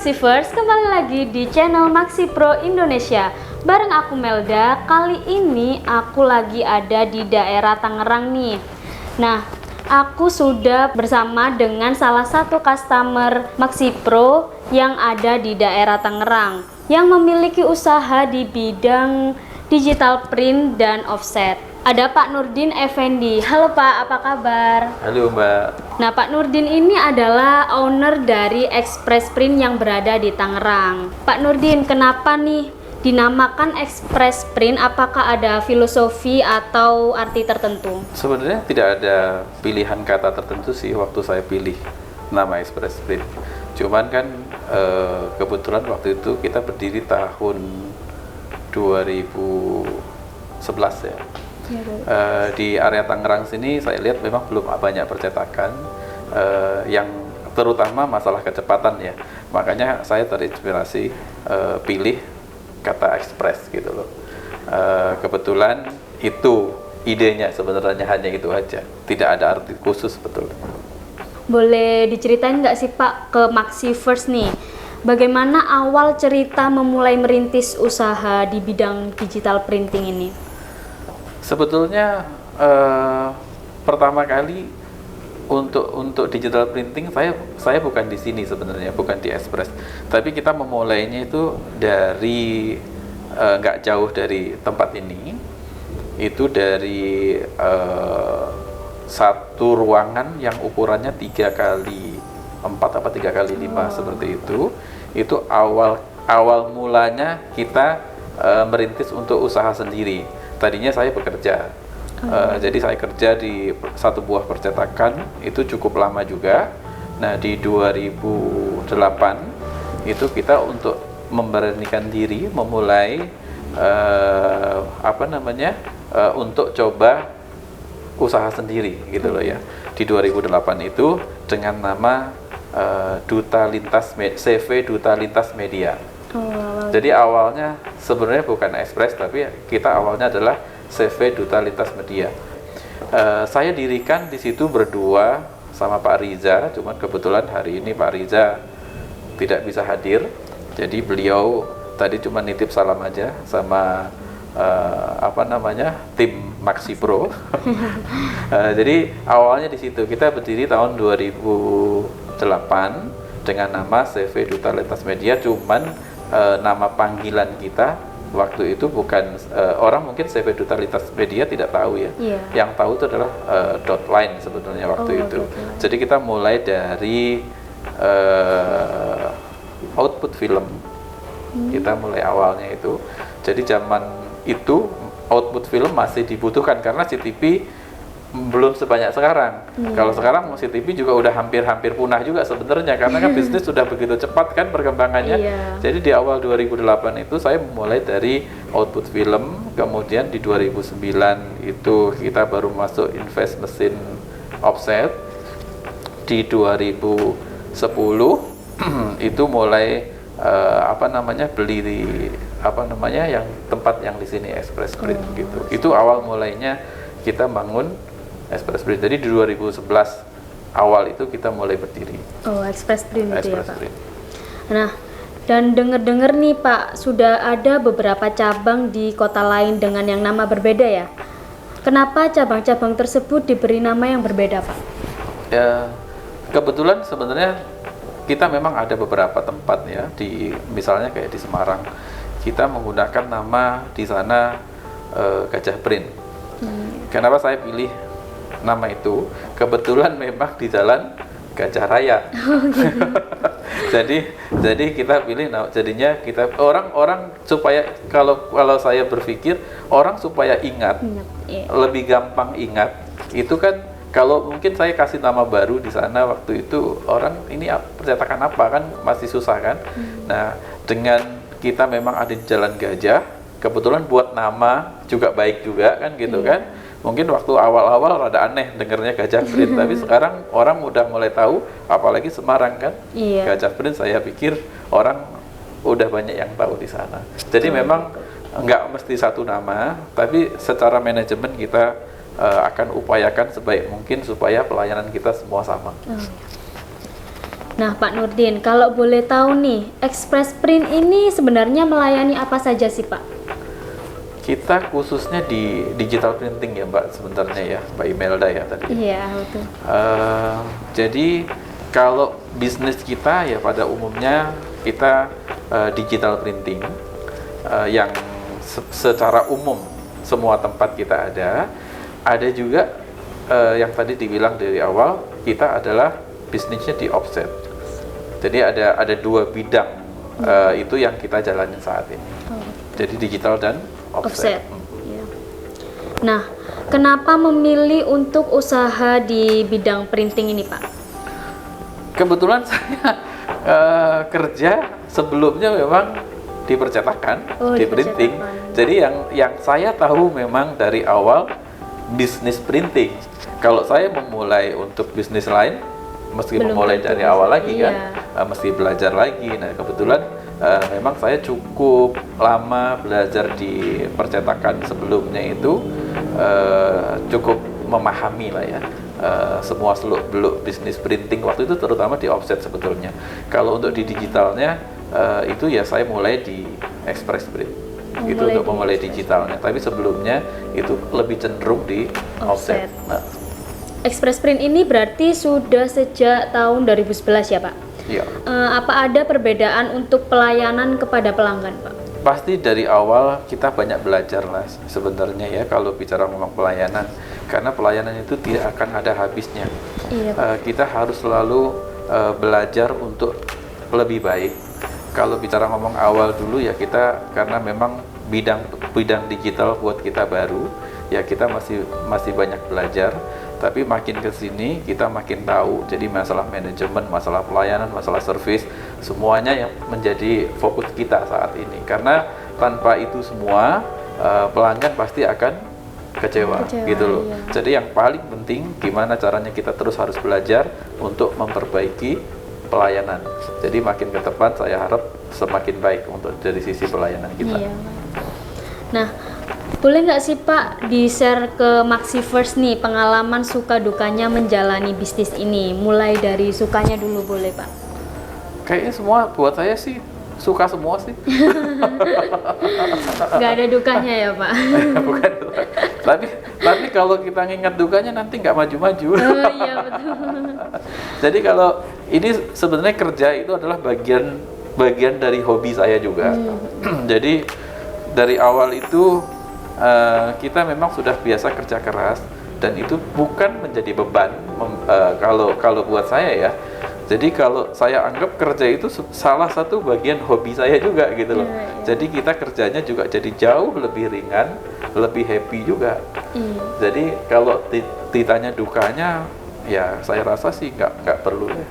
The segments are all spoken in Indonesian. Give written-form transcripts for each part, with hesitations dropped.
Maxivers, kembali lagi di channel Maxi Pro Indonesia. Bareng aku Melda, kali ini aku lagi ada di daerah Tangerang nih. Nah, aku sudah bersama dengan salah satu customer Maxi Pro yang ada di daerah Tangerang, yang memiliki usaha di bidang digital print dan offset. Ada Pak Nurdin Effendi. Halo Pak, apa kabar? Halo Mbak. Nah, Pak Nurdin ini adalah owner dari Express Print yang berada di Tangerang. Pak Nurdin, kenapa nih dinamakan Express Print? Apakah ada filosofi atau arti tertentu? Sebenarnya tidak ada pilihan kata tertentu sih waktu saya pilih nama Express Print. Cuman kan kebetulan waktu itu kita berdiri tahun 2011 ya. Di area Tangerang sini saya lihat memang belum banyak percetakan yang terutama masalah kecepatan ya. Makanya saya terinspirasi pilih kata express gitu loh. Kebetulan itu idenya, sebenarnya hanya itu aja, tidak ada arti khusus sebetulnya. Boleh diceritain nggak sih Pak ke Maxivers nih, bagaimana awal cerita memulai merintis usaha di bidang digital printing ini? Sebetulnya pertama kali untuk digital printing saya bukan di sini sebenarnya, bukan di Express, tapi kita memulainya itu dari nggak jauh dari tempat ini, itu dari satu ruangan yang ukurannya 3x4 apa 3x5 seperti itu awal mulanya kita merintis untuk usaha sendiri. Tadinya saya bekerja, jadi saya kerja di satu buah percetakan, itu cukup lama juga. Nah di 2008 itu kita untuk memberanikan diri memulai untuk coba usaha sendiri gitu loh ya. Di 2008 itu dengan nama CV Duta Lintas Media. Jadi awalnya sebenarnya bukan Express, tapi kita awalnya adalah CV Duta Lintas Media. Saya dirikan di situ berdua sama Pak Riza, cuman kebetulan hari ini Pak Riza tidak bisa hadir. Jadi beliau tadi cuma nitip salam aja sama tim Maxi Pro. Jadi awalnya di situ kita berdiri tahun 2008 dengan nama CV Duta Lintas Media, cuman nama panggilan kita waktu itu bukan orang mungkin CV Duta Lintas Media tidak tahu ya. Yang tahu itu adalah Dotline sebetulnya waktu itu. Jadi kita mulai dari output film. Kita mulai awalnya itu. Jadi zaman itu output film masih dibutuhkan karena CTV belum sebanyak sekarang. Kalau sekarang CTV juga udah hampir punah juga sebenarnya, karena kan bisnis sudah begitu cepat kan perkembangannya. Jadi di awal 2008 itu saya mulai dari output film, kemudian di 2009 itu kita baru masuk invest mesin offset. Di 2010 itu mulai beli yang tempat yang di sini Express Print gitu. Itu awal mulainya kita bangun Express Print. Jadi di 2011 awal itu kita mulai berdiri. Express Print itu ya Pak. Print. Nah, dan dengar-dengar nih Pak, sudah ada beberapa cabang di kota lain dengan yang nama berbeda ya. Kenapa cabang-cabang tersebut diberi nama yang berbeda Pak? Ya, kebetulan sebenarnya kita memang ada beberapa tempat ya, misalnya kayak di Semarang, kita menggunakan nama di sana Gajah Print. Kenapa saya pilih nama itu? Kebetulan memang di jalan Gajah Raya. jadi kita pilih, jadinya kita orang supaya kalau saya berpikir orang supaya ingat. Lebih gampang ingat itu kan. Kalau mungkin saya kasih nama baru di sana waktu itu, orang ini percetakan apa kan masih susah kan. Nah dengan kita memang ada di Jalan Gajah, kebetulan buat nama juga baik juga kan gitu kan. Mungkin waktu awal-awal rada aneh dengernya Gajah Print, tapi sekarang orang udah mulai tahu, apalagi Semarang kan. Gajah Print saya pikir orang udah banyak yang tahu di sana. Jadi memang nggak mesti satu nama, tapi secara manajemen kita akan upayakan sebaik mungkin supaya pelayanan kita semua sama. Nah, Pak Nurdin, kalau boleh tahu nih, Express Print ini sebenarnya melayani apa saja sih, Pak? Kita khususnya di digital printing ya Mbak, sebenarnya ya, Mbak Imelda ya tadi. Iya, betul. Jadi kalau bisnis kita ya pada umumnya kita digital printing yang secara umum semua tempat kita ada. Ada juga yang tadi dibilang dari awal, kita adalah bisnisnya di offset. Jadi ada dua bidang itu yang kita jalanin saat ini. Jadi digital dan offset. Ya. Nah, kenapa memilih untuk usaha di bidang printing ini, Pak? Kebetulan saya kerja sebelumnya memang di percetakan, di printing. Jadi yang saya tahu memang dari awal bisnis printing. Kalau saya memulai untuk bisnis lain, mesti memulai dari awal lagi kan, mesti belajar lagi. Nah kebetulan memang saya cukup lama belajar di percetakan sebelumnya itu, cukup memahami lah ya semua seluk-beluk bisnis printing waktu itu, terutama di offset sebetulnya. Kalau untuk di digitalnya itu ya saya mulai di Express Print itu untuk memulai digitalnya, tapi sebelumnya itu lebih cenderung di offset. Nah, Express Print ini berarti sudah sejak tahun 2011 ya Pak? Iya. Apa ada perbedaan untuk pelayanan kepada pelanggan Pak? Pasti dari awal kita banyak belajar lah sebenarnya ya kalau bicara ngomong pelayanan, karena pelayanan itu tidak akan ada habisnya. Iya, kita harus selalu belajar untuk lebih baik. Kalau bicara ngomong awal dulu ya kita, karena memang bidang digital buat kita baru ya, kita masih banyak belajar. Tapi makin ke sini kita makin tahu, jadi masalah manajemen, masalah pelayanan, masalah service, semuanya yang menjadi fokus kita saat ini. Karena tanpa itu semua pelanggan pasti akan kecewa gitu loh. Iya. Jadi yang paling penting gimana caranya kita terus harus belajar untuk memperbaiki pelayanan. Jadi makin ke depan saya harap semakin baik untuk dari sisi pelayanan kita. Iya. Nah, boleh nggak sih Pak di-share ke Maxiverse nih pengalaman suka dukanya menjalani bisnis ini? Mulai dari sukanya dulu boleh Pak? Kayaknya semua buat saya sih suka semua sih. Nggak ada dukanya ya Pak? Bukan. Tapi kalau kita ngingat dukanya nanti nggak maju-maju. Oh iya betul. Jadi kalau ini sebenarnya kerja itu adalah bagian dari hobi saya juga. Jadi dari awal itu kita memang sudah biasa kerja keras dan itu bukan menjadi beban kalau buat saya ya. Jadi kalau saya anggap kerja itu salah satu bagian hobi saya juga gitu loh. Jadi kita kerjanya juga jadi jauh lebih ringan, lebih happy juga. Jadi kalau ditanya dukanya, ya saya rasa sih nggak perlu ya.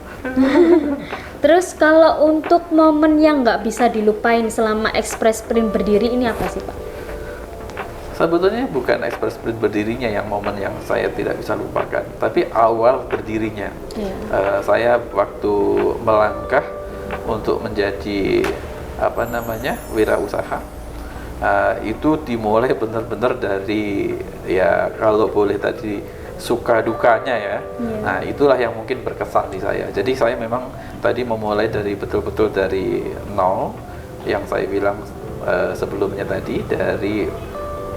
Terus kalau untuk momen yang nggak bisa dilupain selama Express Print berdiri ini apa sih Pak? Sebetulnya bukan Express Print berdirinya yang momen yang saya tidak bisa lupakan, tapi awal berdirinya. Saya waktu melangkah untuk menjadi wirausaha, itu dimulai benar-benar dari ya kalau boleh tadi suka dukanya ya. Nah itulah yang mungkin berkesan di saya. Jadi saya memang tadi memulai dari betul-betul dari nol, yang saya bilang sebelumnya tadi, dari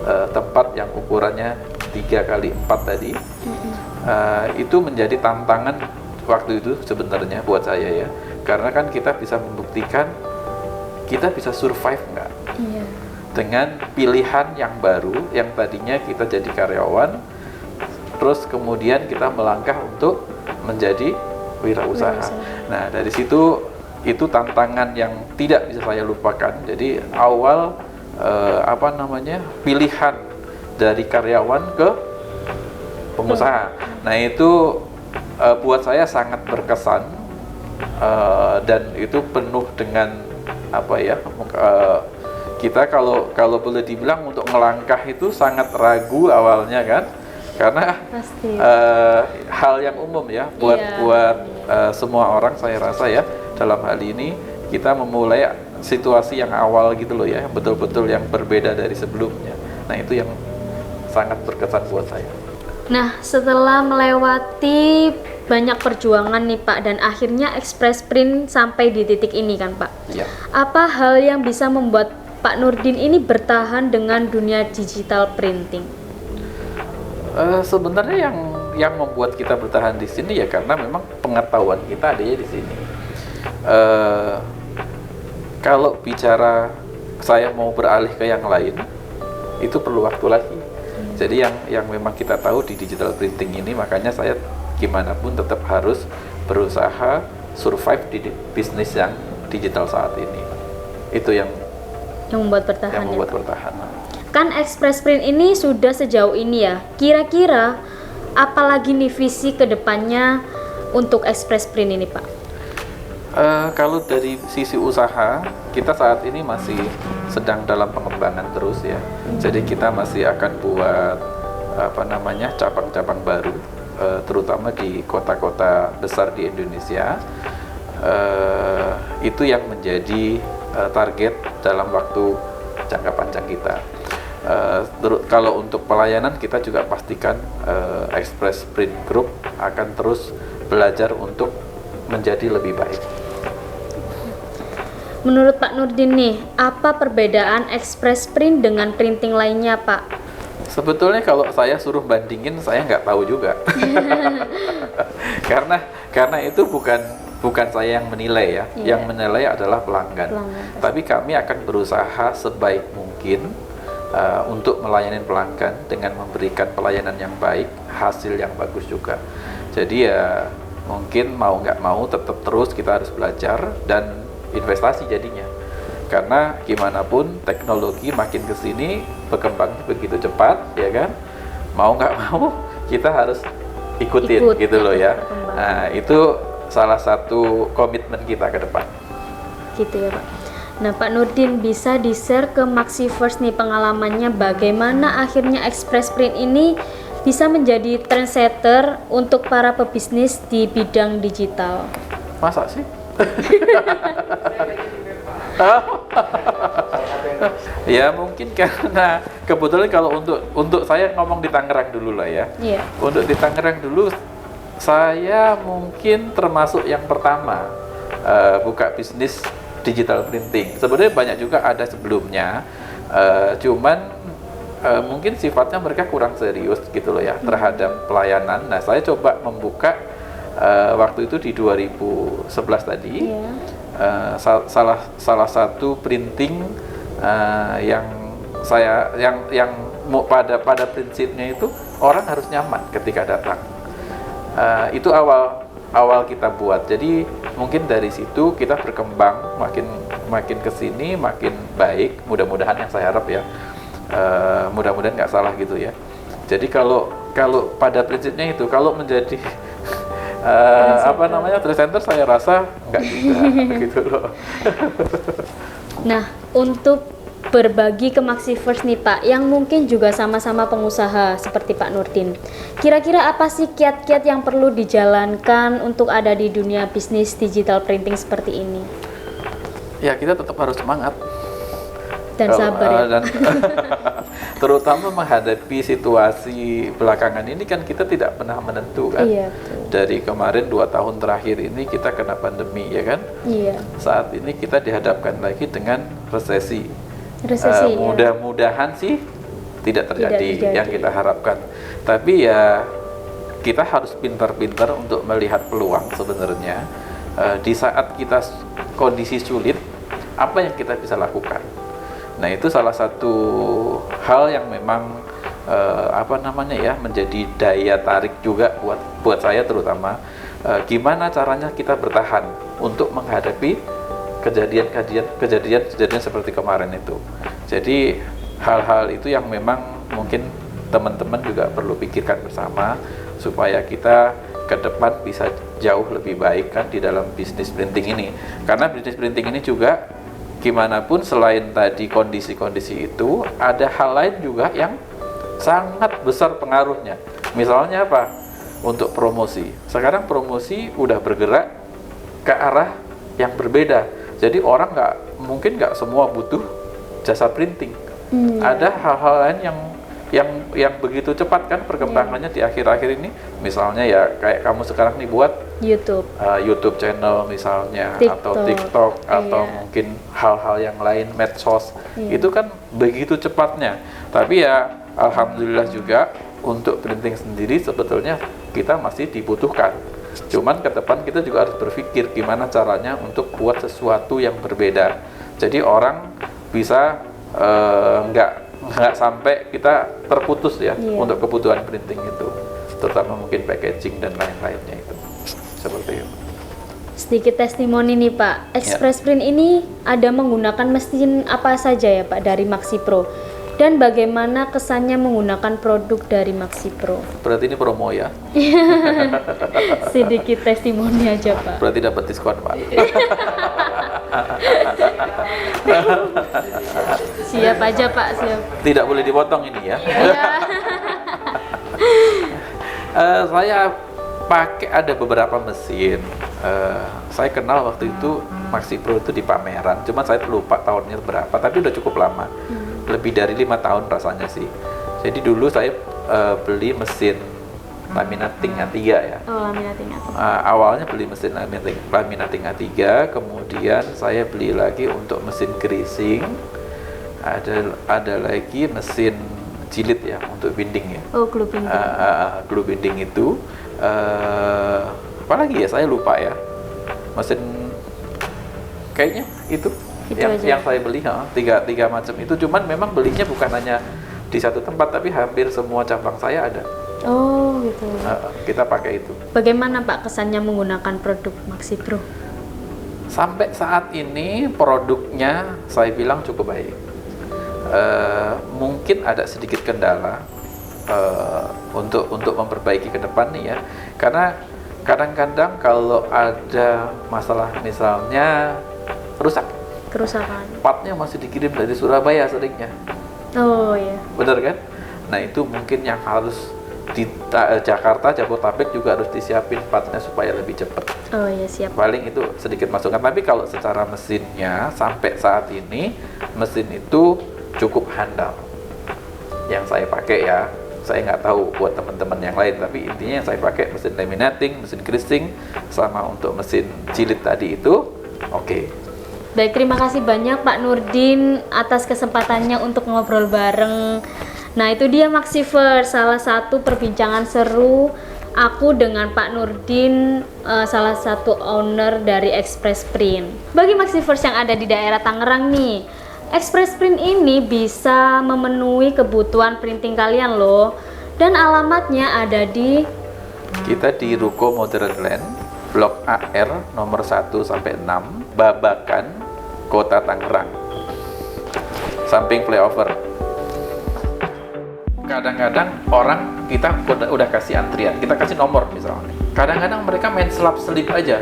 tempat yang ukurannya 3x4 tadi. Itu menjadi tantangan waktu itu sebenarnya buat saya ya, karena kan kita bisa membuktikan kita bisa survive nggak dengan pilihan yang baru, yang tadinya kita jadi karyawan terus kemudian kita melangkah untuk menjadi wirausaha. Nah dari situ itu tantangan yang tidak bisa saya lupakan. Jadi awal pilihan dari karyawan ke pengusaha. Nah itu buat saya sangat berkesan, dan itu penuh dengan kita kalau boleh dibilang untuk ngelangkah itu sangat ragu awalnya kan, karena hal yang umum ya buat semua orang saya rasa ya, dalam hal ini kita memulai situasi yang awal gitu loh ya, betul-betul yang berbeda dari sebelumnya. Nah itu yang sangat berkesan buat saya. Nah, setelah melewati banyak perjuangan nih Pak, dan akhirnya Express Print sampai di titik ini kan Pak. Ya. Apa hal yang bisa membuat Pak Nurdin ini bertahan dengan dunia digital printing? Sebenarnya yang membuat kita bertahan di sini ya karena memang pengetahuan kita adanya di sini. Kalau bicara saya mau beralih ke yang lain, itu perlu waktu lagi. Jadi yang memang kita tahu di digital printing ini, makanya saya gimana pun tetap harus berusaha survive di bisnis yang digital saat ini. Itu yang membuat bertahan. Yang membuat bertahan. Kan Express Print ini sudah sejauh ini ya. Kira-kira apalagi nih visi kedepannya untuk Express Print ini Pak? Kalau dari sisi usaha, kita saat ini masih sedang dalam pengembangan terus ya. Jadi kita masih akan buat cabang-cabang baru, terutama di kota-kota besar di Indonesia. Itu yang menjadi target dalam waktu jangka panjang kita. Kalau untuk pelayanan, kita juga pastikan Express Print Group akan terus belajar untuk menjadi lebih baik. Menurut Pak Nurdin nih, apa perbedaan Express Print dengan printing lainnya Pak? Sebetulnya kalau saya suruh bandingin, saya nggak tahu juga. karena itu bukan saya yang menilai ya. Yang menilai adalah pelanggan. Tapi kami akan berusaha sebaik mungkin untuk melayani pelanggan dengan memberikan pelayanan yang baik, hasil yang bagus juga. Jadi ya mungkin mau nggak mau tetap terus kita harus belajar dan investasi jadinya. Karena gimana pun teknologi makin kesini berkembang begitu cepat, ya kan? Mau nggak mau kita harus ikutin gitu loh ya. Nah, itu salah satu komitmen kita ke depan. Gitu ya Pak. Nah Pak Nurdin, bisa di-share ke Maxiverse nih pengalamannya bagaimana akhirnya Express Print ini bisa menjadi trendsetter untuk para pebisnis di bidang digital. Masa sih? Ya mungkin karena kebetulan kalau untuk saya ngomong di Tangerang dulu lah ya. Untuk di Tangerang dulu saya mungkin termasuk yang pertama buka bisnis digital printing. Sebenarnya banyak juga ada sebelumnya, cuman mungkin sifatnya mereka kurang serius gitu loh ya terhadap pelayanan. Nah saya coba membuka waktu itu di 2011 tadi, salah satu printing yang pada prinsipnya itu orang harus nyaman ketika datang. Itu awal kita buat. Jadi mungkin dari situ kita berkembang makin kesini makin baik. Mudah-mudahan yang saya harap ya, mudah-mudahan nggak salah gitu ya. Jadi kalau pada prinsipnya itu kalau menjadi trendsetter saya rasa nggak juga gitu loh. Nah, untuk berbagi ke Maxiverse nih Pak, yang mungkin juga sama-sama pengusaha seperti Pak Nurdin, kira-kira apa sih kiat-kiat yang perlu dijalankan untuk ada di dunia bisnis digital printing seperti ini? Ya kita tetap harus semangat dan sabar ya. Dan terutama menghadapi situasi belakangan ini kan kita tidak pernah menentu kan. Dari kemarin 2 tahun terakhir ini kita kena pandemi ya kan. Saat ini kita dihadapkan lagi dengan resesi. Mudah-mudahan sih tidak terjadi yang kita harapkan. Tapi ya kita harus pintar-pintar untuk melihat peluang sebenarnya. Di saat kita kondisi sulit, apa yang kita bisa lakukan? Nah itu salah satu hal yang memang menjadi daya tarik juga buat saya terutama. Gimana caranya kita bertahan untuk menghadapi kejadian seperti kemarin itu. Jadi hal-hal itu yang memang mungkin teman-teman juga perlu pikirkan bersama supaya kita ke depan bisa jauh lebih baik kan di dalam bisnis printing ini. Karena bisnis printing ini juga gimana pun selain tadi kondisi-kondisi itu, ada hal lain juga yang sangat besar pengaruhnya. Misalnya apa? Untuk promosi. Sekarang promosi udah bergerak ke arah yang berbeda. Jadi orang mungkin nggak semua butuh jasa printing. Ada hal-hal lain yang begitu cepat kan perkembangannya di akhir-akhir ini. Misalnya ya kayak kamu sekarang nih buat YouTube channel misalnya, atau TikTok, atau mungkin hal-hal yang lain, medsos, itu kan begitu cepatnya. Tapi ya alhamdulillah juga untuk printing sendiri sebetulnya kita masih dibutuhkan. Cuman ke depan kita juga harus berpikir gimana caranya untuk buat sesuatu yang berbeda. Jadi orang bisa nggak sampai kita terputus ya untuk kebutuhan printing itu, terutama mungkin packaging dan lain-lainnya itu. Seperti itu. Sedikit testimoni nih Pak, Express Print ini ada menggunakan mesin apa saja ya Pak dari Maxi Pro? Dan bagaimana kesannya menggunakan produk dari Maxi Pro? Berarti ini promo ya? Sedikit testimoni aja Pak. Berarti dapat diskon Pak. Siap aja Pak, siap. Tidak boleh dipotong ini ya. Saya pakai ada beberapa mesin. Saya kenal waktu itu Maxi Pro itu di pameran. Cuman saya lupa tahunnya berapa, tapi udah cukup lama. Lebih dari 5 tahun rasanya sih. Jadi dulu saya beli mesin laminating A3 ya. Oh, laminating A3. Awalnya beli mesin laminating A3, kemudian saya beli lagi untuk mesin greasing. Ada lagi mesin jilid ya untuk binding ya. Oh, glue binding. Glue binding itu apalagi ya saya lupa ya. Mesin kayaknya itu yang saya beli tiga macam itu. Cuman memang belinya bukan hanya di satu tempat, tapi hampir semua cabang saya ada. Oh gitu. Kita pakai itu. Bagaimana Pak kesannya menggunakan produk Maxi Pro? Sampai saat ini produknya saya bilang cukup baik. Mungkin ada sedikit kendala untuk memperbaiki ke depan nih ya. Karena kadang-kadang kalau ada masalah misalnya kerusakan, partnya masih dikirim dari Surabaya seringnya. Oh iya. Bener kan? Nah itu mungkin yang harus di Jakarta, Jabodetabek juga harus disiapin partnya supaya lebih cepat. Oh iya, siap. Paling itu sedikit masukan. Tapi kalau secara mesinnya sampai saat ini mesin itu cukup handal. Yang saya pakai ya, saya nggak tahu buat teman-teman yang lain, tapi intinya yang saya pakai mesin laminating, mesin greasing, sama untuk mesin jilid tadi itu oke. Baik, terima kasih banyak Pak Nurdin atas kesempatannya untuk ngobrol bareng. Nah itu dia Maxiverse, salah satu perbincangan seru aku dengan Pak Nurdin, salah satu owner dari Express Print. Bagi Maxiverse yang ada di daerah Tangerang nih, Express Print ini bisa memenuhi kebutuhan printing kalian loh. Dan alamatnya ada di... Kita di Ruko Modern Land, Blok AR nomor 1 sampai 6, Babakan, Kota Tangerang, samping flyover. Kadang-kadang orang kita udah kasih antrian, kita kasih nomor misalnya. Kadang-kadang mereka main selap-selip aja.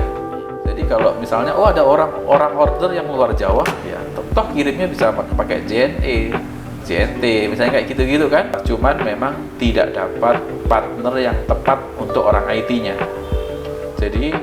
Jadi kalau misalnya ada orang order yang luar Jawa, ya toh kirimnya bisa pakai JNE, JNT, misalnya kayak gitu-gitu kan. Cuman memang tidak dapat partner yang tepat untuk orang IT-nya. Jadi